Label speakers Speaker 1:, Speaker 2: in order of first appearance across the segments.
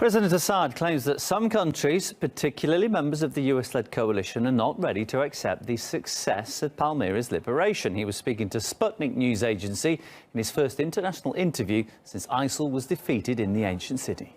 Speaker 1: President Assad claims that some countries, particularly members of the US-led coalition, are not ready to accept the success of Palmyra's liberation. He was speaking to Sputnik news agency in his first international interview since ISIL was defeated in the ancient city.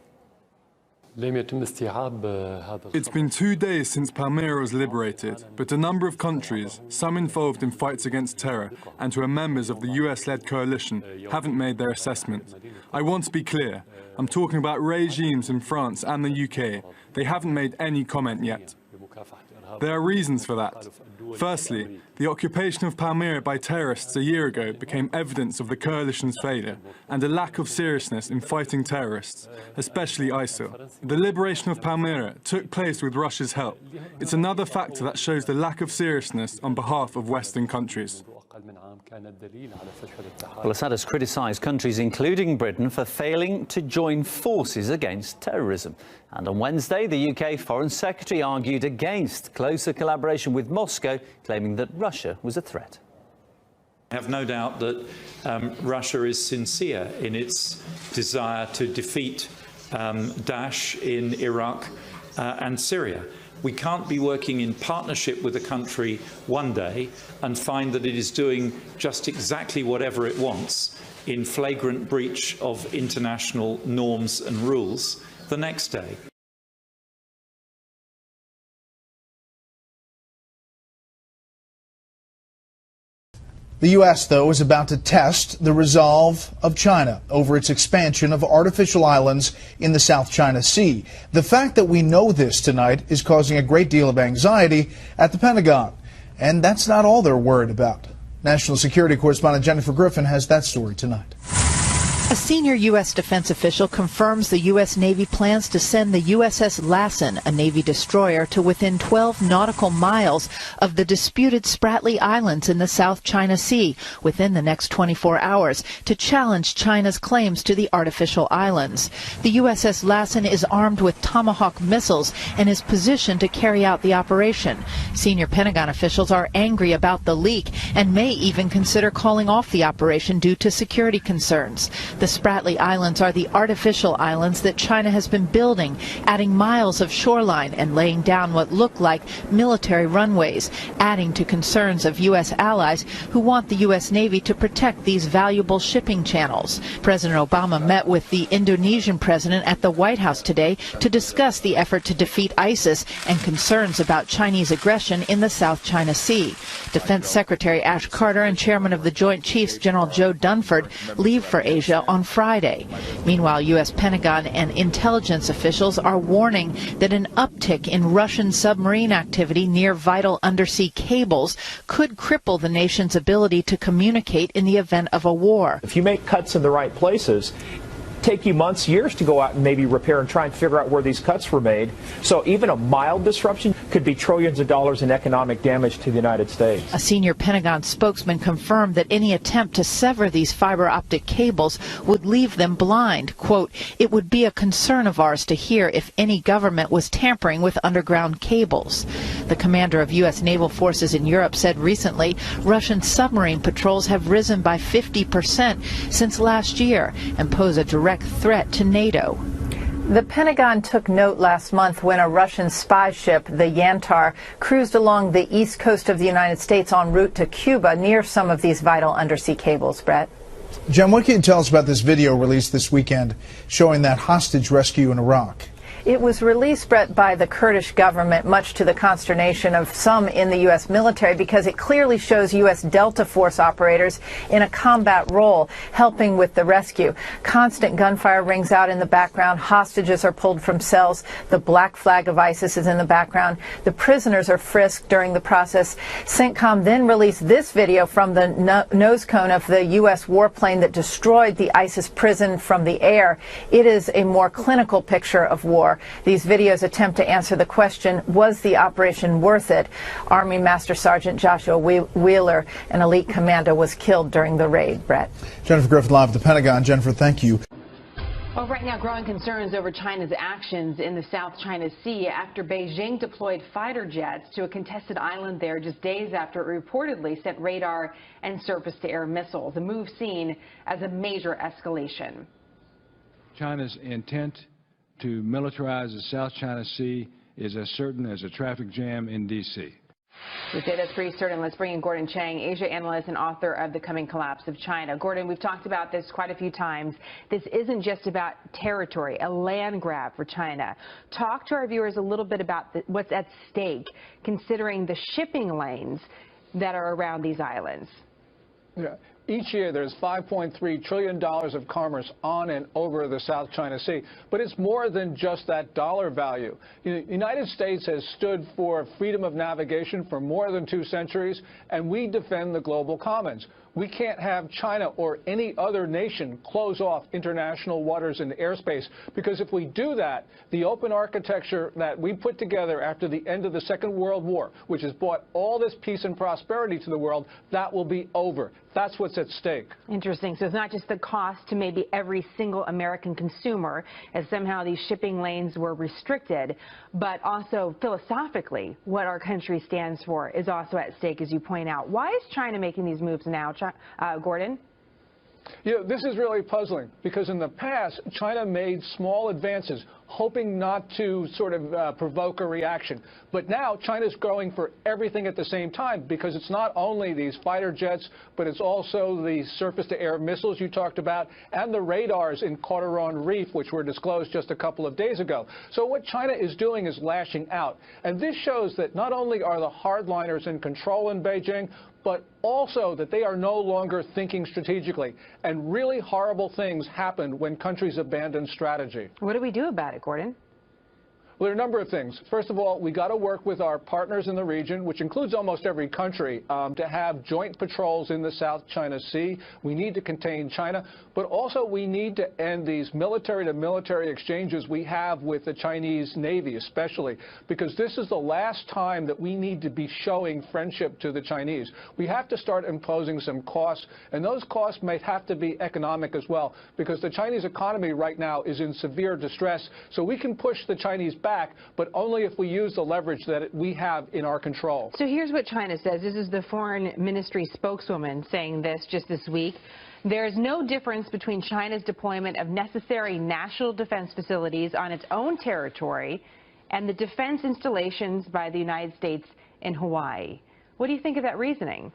Speaker 2: It's been 2 days since Palmyra was liberated, but a number of countries, some involved in fights against terror and who are members of the US-led coalition, haven't made their assessment. I want to be clear. I'm talking about regimes in France and the UK. They haven't made any comment yet. There are reasons for that. Firstly, the occupation of Palmyra by terrorists a year ago became evidence of the coalition's failure and a lack of seriousness in fighting terrorists, especially ISIL. The liberation of Palmyra took place with Russia's help. It's another factor that shows the lack of seriousness on behalf of Western countries.
Speaker 1: Well, Assad has criticised countries, including Britain, for failing to join forces against terrorism. And on Wednesday, the UK Foreign Secretary argued against closer collaboration with Moscow, claiming that Russia was a threat.
Speaker 3: I have no doubt that Russia is sincere in its desire to defeat Daesh in Iraq and Syria. We can't be working in partnership with a country one day and find that it is doing just exactly whatever it wants in flagrant breach of international norms and rules the next day.
Speaker 4: The U.S., though, is about to test the resolve of China over its expansion of artificial islands in the South China Sea. The fact that we know this tonight is causing a great deal of anxiety at the Pentagon. And that's not all they're worried about. National Security Correspondent Jennifer Griffin has that story tonight.
Speaker 5: A senior U.S. defense official confirms the U.S. Navy plans to send the USS Lassen, a Navy destroyer, to within 12 nautical miles of the disputed Spratly Islands in the South China Sea within the next 24 hours to challenge China's claims to the artificial islands. The USS Lassen is armed with Tomahawk missiles and is positioned to carry out the operation. Senior Pentagon officials are angry about the leak and may even consider calling off the operation due to security concerns. The Spratly Islands are the artificial islands that China has been building, adding miles of shoreline and laying down what look like military runways, adding to concerns of U.S. allies who want the U.S. Navy to protect these valuable shipping channels. President Obama met with the Indonesian president at the White House today to discuss the effort to defeat ISIS and concerns about Chinese aggression in the South China Sea. Defense Secretary Ash Carter and Chairman of the Joint Chiefs General Joe Dunford leave for Asia on Friday. Meanwhile, U.S. Pentagon and intelligence officials are warning that an uptick in Russian submarine activity near vital undersea cables could cripple the nation's ability to communicate in the event of a war.
Speaker 6: If you make cuts in the right places, take you months, years to go out and maybe repair and try and figure out where these cuts were made. So even a mild disruption could be trillions of dollars in economic damage to the United States.
Speaker 5: A senior Pentagon spokesman confirmed that any attempt to sever these fiber optic cables would leave them blind. Quote, "It would be a concern of ours to hear if any government was tampering with underground cables." The commander of U.S. naval forces in Europe said recently Russian submarine patrols have risen by 50% since last year and pose a direct threat to NATO.
Speaker 7: The Pentagon took note last month when a Russian spy ship, the Yantar, cruised along the east coast of the United States en route to Cuba near some of these vital undersea cables. Brett?
Speaker 4: Jen, what can you tell us about this video released this weekend showing that hostage rescue in Iraq?
Speaker 7: It was released, Brett, by the Kurdish government, much to the consternation of some in the U.S. military, because it clearly shows U.S. Delta Force operators in a combat role, helping with the rescue. Constant gunfire rings out in the background. Hostages are pulled from cells. The black flag of ISIS is in the background. The prisoners are frisked during the process. CENTCOM then released this video from the nose cone of the U.S. warplane that destroyed the ISIS prison from the air. It is a more clinical picture of war. These videos attempt to answer the question, was the operation worth it? Army Master Sergeant Joshua Wheeler, an elite commando, was killed during the raid. Brett?
Speaker 4: Jennifer Griffin live at the Pentagon. Jennifer, thank you.
Speaker 8: Well, right now, growing concerns over China's actions in the South China Sea after Beijing deployed fighter jets to a contested island there just days after it reportedly sent radar and surface-to-air missiles, a move seen as a major escalation.
Speaker 9: China's intent to militarize the South China Sea is as certain as a traffic jam in D.C.
Speaker 8: We say that's pretty certain. Let's bring in Gordon Chang, Asia analyst and author of The Coming Collapse of China. Gordon, we've talked about this quite a few times. This isn't just about territory, a land grab for China. Talk to our viewers a little bit about what's at stake, considering the shipping lanes that are around these islands.
Speaker 10: Yeah. Each year, there's $5.3 trillion of commerce on and over the South China Sea. But it's more than just that dollar value. The United States has stood for freedom of navigation for more than 2 centuries, and we defend the global commons. We can't have China or any other nation close off international waters and airspace, because if we do that, the open architecture that we put together after the end of the Second World War, which has brought all this peace and prosperity to the world, that will be over. That's what's at stake.
Speaker 8: Interesting. So it's not just the cost to maybe every single American consumer, as somehow these shipping lanes were restricted, but also philosophically, what our country stands for is also at stake, as you point out. Why is China making these moves now, Gordon?
Speaker 10: You know, this is really puzzling, because in the past, China made small advances, hoping not to sort of provoke a reaction. But now China's going for everything at the same time, because it's not only these fighter jets, but it's also the surface-to-air missiles you talked about and the radars in Coron Reef, which were disclosed just a couple of days ago. So what China is doing is lashing out. And this shows that not only are the hardliners in control in Beijing, but also that they are no longer thinking strategically. And really horrible things happen when countries abandon strategy.
Speaker 8: What do we do about it, Gordon?
Speaker 10: Well, there are a number of things. First of all, we got to work with our partners in the region, which includes almost every country, to have joint patrols in the South China Sea. We need to contain China, but also we need to end these military-to-military exchanges we have with the Chinese Navy, especially, because this is the last time that we need to be showing friendship to the Chinese. We have to start imposing some costs, and those costs may have to be economic as well, because the Chinese economy right now is in severe distress, so we can push the Chinese back, but only if we use the leverage that we have in our control.
Speaker 8: So here's what China says. This is the foreign ministry spokeswoman saying this just this week. There is no difference between China's deployment of necessary national defense facilities on its own territory and the defense installations by the United States in Hawaii. What do you think of that reasoning?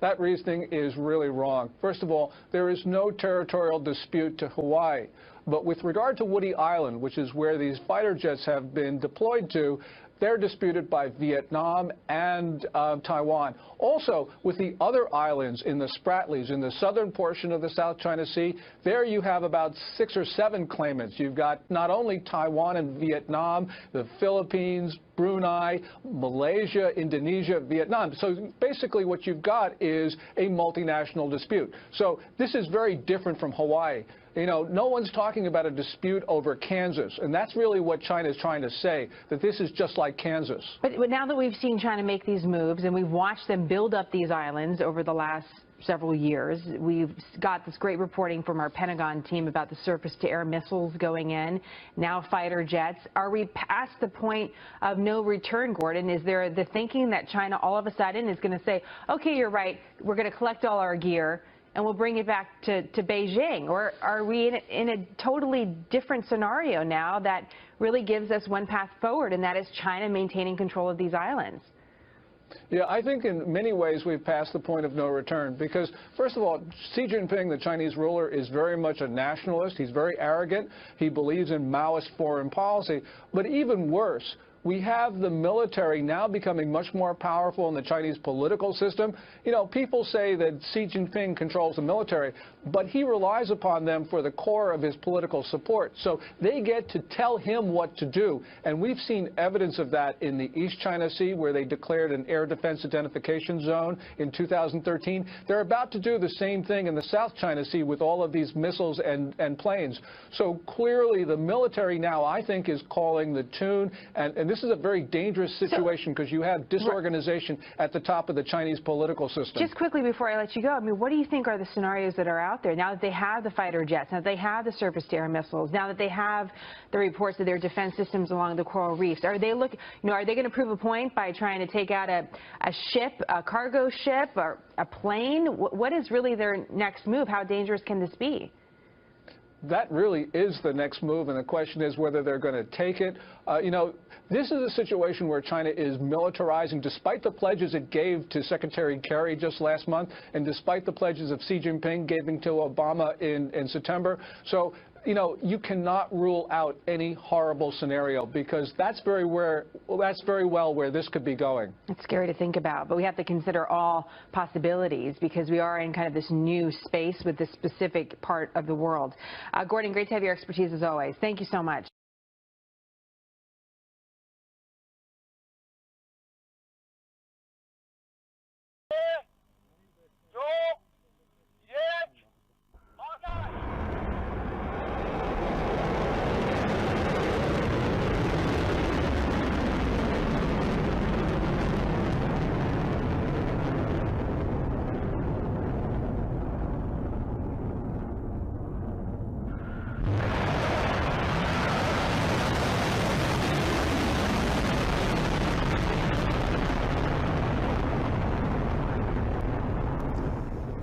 Speaker 10: That reasoning is really wrong. First of all, there is no territorial dispute to Hawaii. But with regard to Woody Island, which is where these fighter jets have been deployed to, they're disputed by Vietnam and Taiwan. Also, with the other islands in the Spratlys, in the southern portion of the South China Sea, there you have about 6 or 7 claimants. You've got not only Taiwan and Vietnam, the Philippines, Brunei, Malaysia, Indonesia, Vietnam. So basically what you've got is a multinational dispute. So this is very different from Hawaii. You know, no one's talking about a dispute over Kansas, and that's really what China is trying to say, that this is just like Kansas.
Speaker 8: But now that we've seen China make these moves and we've watched them build up these islands over the last several years, we've got this great reporting from our Pentagon team about the surface-to-air missiles going in, now fighter jets. Are we past the point of no return, Gordon? Is there the thinking that China all of a sudden is going to say, okay, you're right, we're going to collect all our gear and we'll bring it back to Beijing? Or are we in a totally different scenario now that really gives us one path forward, and that is China maintaining control of these islands?
Speaker 10: Yeah, I think in many ways we've passed the point of no return, because, first of all, Xi Jinping, the Chinese ruler, is very much a nationalist. He's very arrogant. He believes in Maoist foreign policy. But even worse, we have the military now becoming much more powerful in the Chinese political system. You know, people say that Xi Jinping controls the military, but he relies upon them for the core of his political support. So they get to tell him what to do. And we've seen evidence of that in the East China Sea, where they declared an air defense identification zone in 2013. They're about to do the same thing in the South China Sea with all of these missiles and planes. So clearly the military now, I think, is calling the tune. And this is a very dangerous situation, because you have disorganization at the top of the Chinese political system.
Speaker 8: Just quickly before I let you go, I mean, what do you think are the scenarios that are out there now that they have the fighter jets, now that they have the surface-to-air missiles, now that they have the reports of their defense systems along the coral reefs? Are they are they going to prove a point by trying to take out a ship, a cargo ship, or a plane? What is really their next move? How dangerous can this be?
Speaker 10: that really is the next move, and the question is whether they're going to take it. You know, this is a situation where China is militarizing, despite the pledges it gave to Secretary Kerry just last month, and despite the pledges of Xi Jinping giving to Obama in September. So, you know, you cannot rule out any horrible scenario, because that's very well where this could be going.
Speaker 8: It's scary to think about, but we have to consider all possibilities because we are in kind of this new space with this specific part of the world. Gordon, great to have your expertise as always. Thank you so much.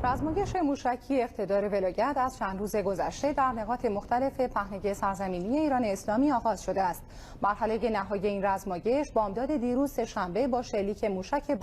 Speaker 11: رزمایش موشکی اقتدار ولایت از چند روز گذشته در نقاط مختلف پهنه سرزمینی ایران اسلامی آغاز شده است. مرحله نهایی این رزمایش بامداد دیروز سه‌شنبه با شلیک موشک